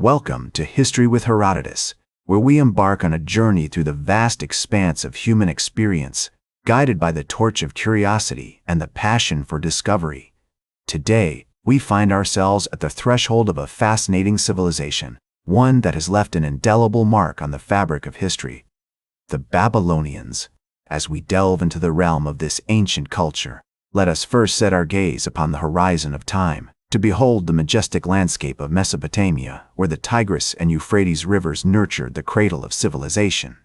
Welcome to History with Herodotus, where we embark on a journey through the vast expanse of human experience, guided by the torch of curiosity and the passion for discovery. Today, we find ourselves at the threshold of a fascinating civilization, one that has left an indelible mark on the fabric of history. The Babylonians. As we delve into the realm of this ancient culture, let us first set our gaze upon the horizon of time, to behold the majestic landscape of Mesopotamia, where the Tigris and Euphrates rivers nurtured the cradle of civilization.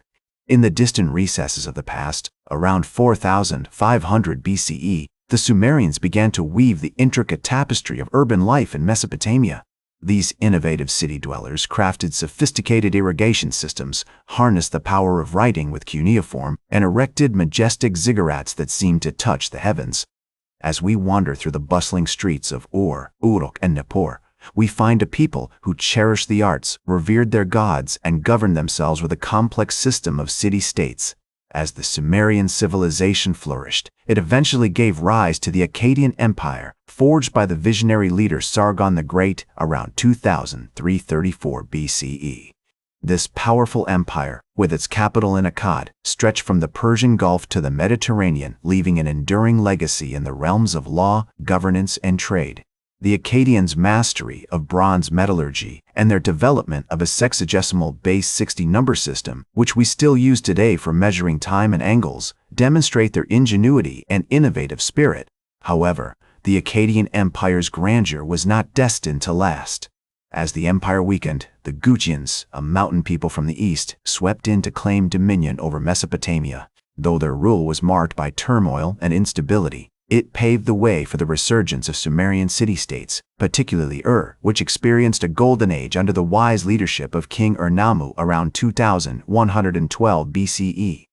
In the distant recesses of the past, around 4500 BCE, the Sumerians began to weave the intricate tapestry of urban life in Mesopotamia. These innovative city dwellers crafted sophisticated irrigation systems, harnessed the power of writing with cuneiform, and erected majestic ziggurats that seemed to touch the heavens. As we wander through the bustling streets of Ur, Uruk, and Nippur, we find a people who cherished the arts, revered their gods, and governed themselves with a complex system of city-states. As the Sumerian civilization flourished, it eventually gave rise to the Akkadian Empire, forged by the visionary leader Sargon the Great around 2334 BCE. This powerful empire, with its capital in Akkad, stretched from the Persian Gulf to the Mediterranean, leaving an enduring legacy in the realms of law, governance, and trade. The Akkadians' mastery of bronze metallurgy and their development of a sexagesimal base 60 number system, which we still use today for measuring time and angles, demonstrate their ingenuity and innovative spirit. However, the Akkadian Empire's grandeur was not destined to last. As the empire weakened, the Guchians, a mountain people from the east, swept in to claim dominion over Mesopotamia. Though their rule was marked by turmoil and instability, it paved the way for the resurgence of Sumerian city-states, particularly Ur, which experienced a golden age under the wise leadership of King Ur-Nammu around 2112 BCE.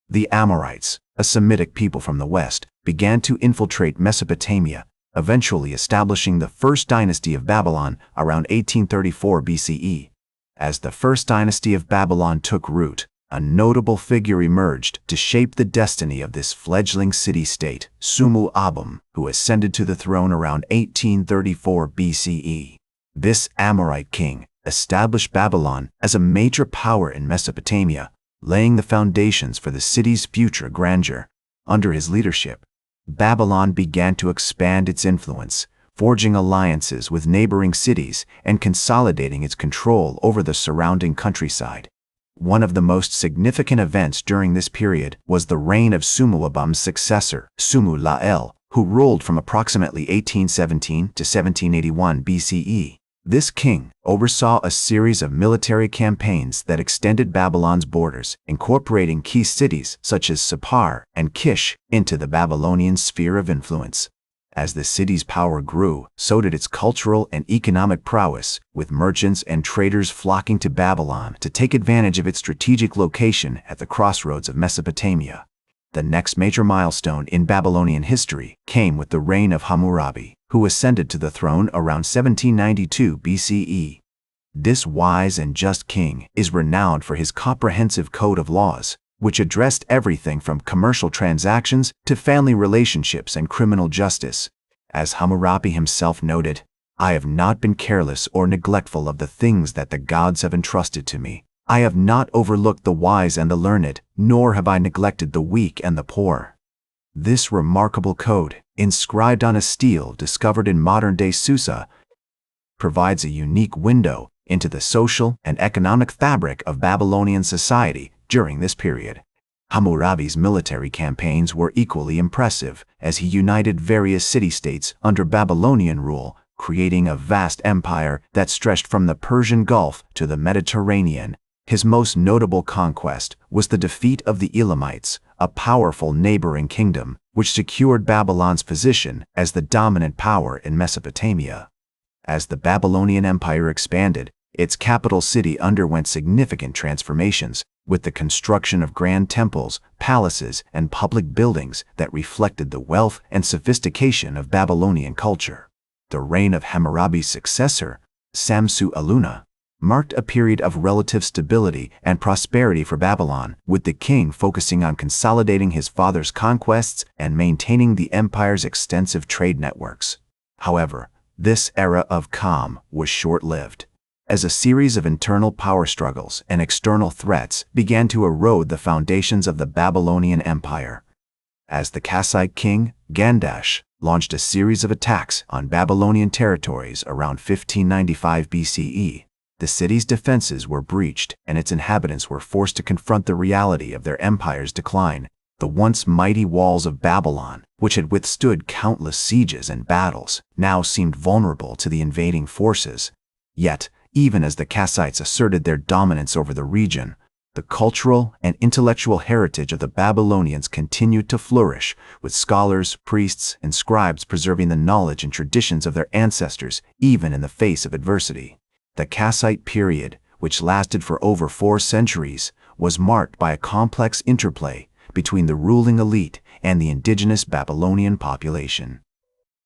The Amorites, a Semitic people from the west, began to infiltrate Mesopotamia, eventually establishing the first dynasty of Babylon around 1834 BCE. As the first dynasty of Babylon took root, a notable figure emerged to shape the destiny of this fledgling city-state, Sumu-Abum, who ascended to the throne around 1834 BCE. This Amorite king established Babylon as a major power in Mesopotamia, laying the foundations for the city's future grandeur. Under his leadership, Babylon began to expand its influence, forging alliances with neighboring cities and consolidating its control over the surrounding countryside. One of the most significant events during this period was the reign of Sumu-Abum's successor, Sumu-La'el, who ruled from approximately 1817 to 1781 BCE. This king oversaw a series of military campaigns that extended Babylon's borders, incorporating key cities such as Sippar and Kish into the Babylonian sphere of influence. As the city's power grew, so did its cultural and economic prowess, with merchants and traders flocking to Babylon to take advantage of its strategic location at the crossroads of Mesopotamia. The next major milestone in Babylonian history came with the reign of Hammurabi, who ascended to the throne around 1792 BCE. This wise and just king is renowned for his comprehensive code of laws, which addressed everything from commercial transactions to family relationships and criminal justice. As Hammurabi himself noted, "I have not been careless or neglectful of the things that the gods have entrusted to me. I have not overlooked the wise and the learned, nor have I neglected the weak and the poor." This remarkable code, inscribed on a stele discovered in modern-day Susa, provides a unique window into the social and economic fabric of Babylonian society during this period. Hammurabi's military campaigns were equally impressive, as he united various city-states under Babylonian rule, creating a vast empire that stretched from the Persian Gulf to the Mediterranean. His most notable conquest was the defeat of the Elamites, a powerful neighboring kingdom, which secured Babylon's position as the dominant power in Mesopotamia. As the Babylonian Empire expanded, its capital city underwent significant transformations, with the construction of grand temples, palaces, and public buildings that reflected the wealth and sophistication of Babylonian culture. The reign of Hammurabi's successor, Samsu-Iluna, marked a period of relative stability and prosperity for Babylon, with the king focusing on consolidating his father's conquests and maintaining the empire's extensive trade networks. However, this era of calm was short-lived. as a series of internal power struggles and external threats began to erode the foundations of the Babylonian Empire. As the Kassite king, Gandash, launched a series of attacks on Babylonian territories around 1595 BCE, the city's defenses were breached and its inhabitants were forced to confront the reality of their empire's decline. The once mighty walls of Babylon, which had withstood countless sieges and battles, now seemed vulnerable to the invading forces. Yet, even as the Kassites asserted their dominance over the region, the cultural and intellectual heritage of the Babylonians continued to flourish, with scholars, priests, and scribes preserving the knowledge and traditions of their ancestors even in the face of adversity. The Kassite period, which lasted for over 4 centuries, was marked by a complex interplay between the ruling elite and the indigenous Babylonian population.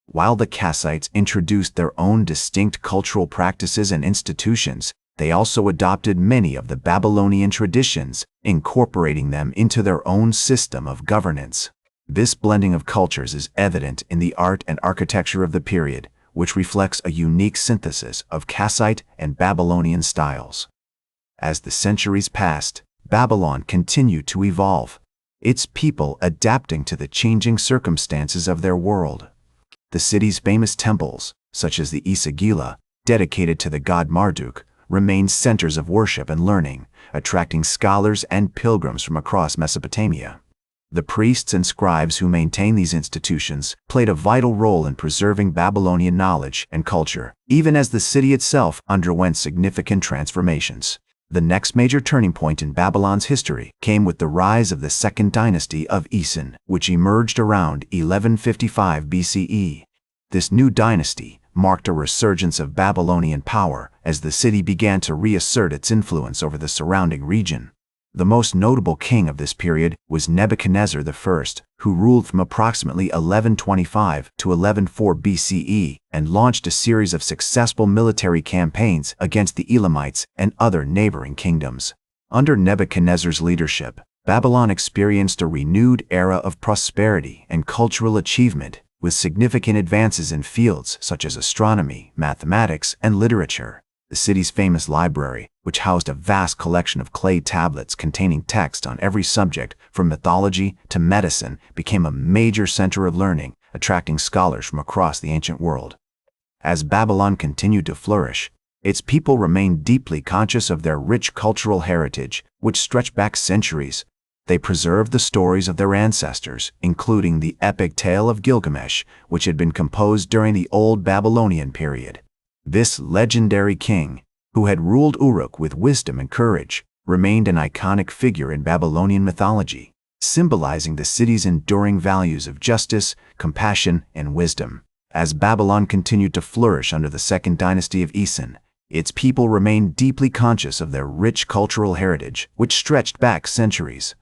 While the Kassites introduced their own distinct cultural practices and institutions, they also adopted many of the Babylonian traditions, incorporating them into their own system of governance. This blending of cultures is evident in the art and architecture of the period, which reflects a unique synthesis of Kassite and Babylonian styles. As the centuries passed, Babylon continued to evolve, its people adapting to the changing circumstances of their world. The city's famous temples, such as the Isagila, dedicated to the god Marduk, remained centers of worship and learning, attracting scholars and pilgrims from across Mesopotamia. The priests and scribes who maintained these institutions played a vital role in preserving Babylonian knowledge and culture, even as the city itself underwent significant transformations. The next major turning point in Babylon's history came with the rise of the Second Dynasty of Isin, which emerged around 1155 BCE. This new dynasty marked a resurgence of Babylonian power as the city began to reassert its influence over the surrounding region. The most notable king of this period was Nebuchadnezzar I, who ruled from approximately 1125 to 1104 BCE and launched a series of successful military campaigns against the Elamites and other neighboring kingdoms. Under Nebuchadnezzar's leadership, Babylon experienced a renewed era of prosperity and cultural achievement, with significant advances in fields such as astronomy, mathematics, and literature. The city's famous library, which housed a vast collection of clay tablets containing text on every subject from mythology to medicine, became a major center of learning, attracting scholars from across the ancient world. As Babylon continued to flourish, its people remained deeply conscious of their rich cultural heritage, which stretched back centuries. They preserved the stories of their ancestors, including the epic tale of Gilgamesh, which had been composed during the Old Babylonian period. This legendary king, who had ruled Uruk with wisdom and courage, remained an iconic figure in Babylonian mythology, symbolizing the city's enduring values of justice, compassion, and wisdom. As Babylon continued to flourish under the Second Dynasty of Isin, its people remained deeply conscious of their rich cultural heritage, which stretched back centuries.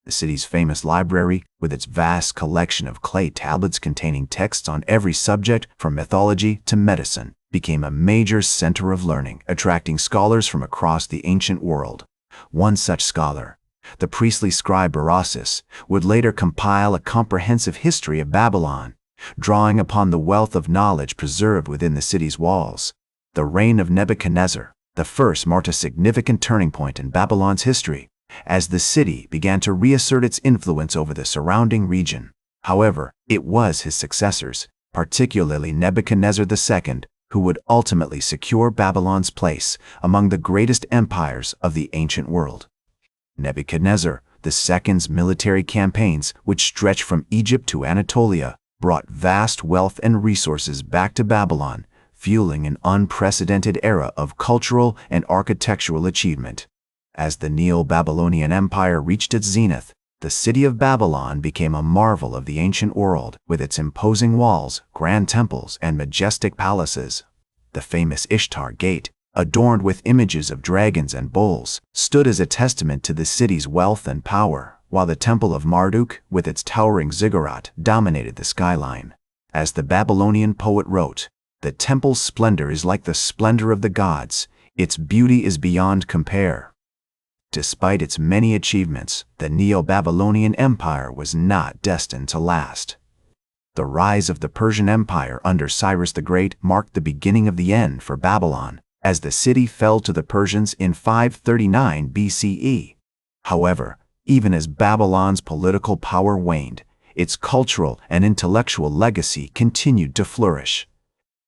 The city's famous library, with its vast collection of clay tablets containing texts on every subject from mythology to medicine, became a major center of learning, attracting scholars from across the ancient world. One such scholar, the priestly scribe Herodotus, would later compile a comprehensive history of Babylon, drawing upon the wealth of knowledge preserved within the city's walls. The reign of Nebuchadnezzar I marked a significant turning point in Babylon's history, as the city began to reassert its influence over the surrounding region. However, it was his successors, particularly Nebuchadnezzar II, who would ultimately secure Babylon's place among the greatest empires of the ancient world. Nebuchadnezzar II's military campaigns, which stretched from Egypt to Anatolia, brought vast wealth and resources back to Babylon, fueling an unprecedented era of cultural and architectural achievement. As the Neo-Babylonian Empire reached its zenith, the city of Babylon became a marvel of the ancient world, with its imposing walls, grand temples, and majestic palaces. The famous Ishtar Gate, adorned with images of dragons and bulls, stood as a testament to the city's wealth and power, while the Temple of Marduk, with its towering ziggurat, dominated the skyline. As the Babylonian poet wrote, "The temple's splendor is like the splendor of the gods. Its beauty is beyond compare." Despite its many achievements, the Neo-Babylonian Empire was not destined to last. The rise of the Persian Empire under Cyrus the Great marked the beginning of the end for Babylon, as the city fell to the Persians in 539 BCE. However, even as Babylon's political power waned, its cultural and intellectual legacy continued to flourish.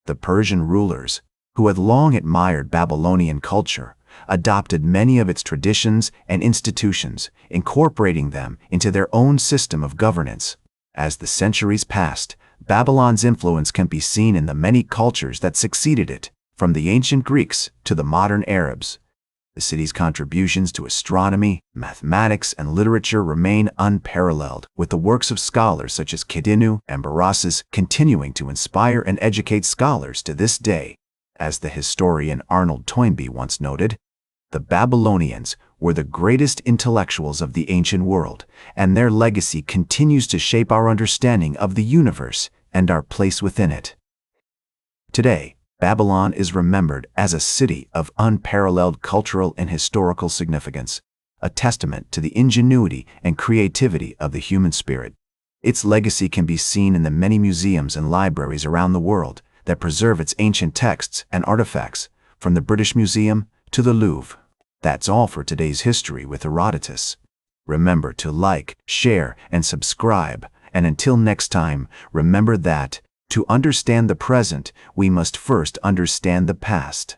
The Persian rulers, who had long admired Babylonian culture, adopted many of its traditions and institutions, incorporating them into their own system of governance. As the centuries passed, Babylon's influence can be seen in the many cultures that succeeded it, from the ancient Greeks to the modern Arabs. The city's contributions to astronomy, mathematics, and literature remain unparalleled, with the works of scholars such as Kidinu and Berossus continuing to inspire and educate scholars to this day. As the historian Arnold Toynbee once noted, the Babylonians were the greatest intellectuals of the ancient world, and their legacy continues to shape our understanding of the universe and our place within it. Today, Babylon is remembered as a city of unparalleled cultural and historical significance, a testament to the ingenuity and creativity of the human spirit. Its legacy can be seen in the many museums and libraries around the world that preserve its ancient texts and artifacts, from the British Museum to the Louvre. That's all for today's History with Herodotus. Remember to like, share, and subscribe, and until next time, remember that to understand the present, we must first understand the past.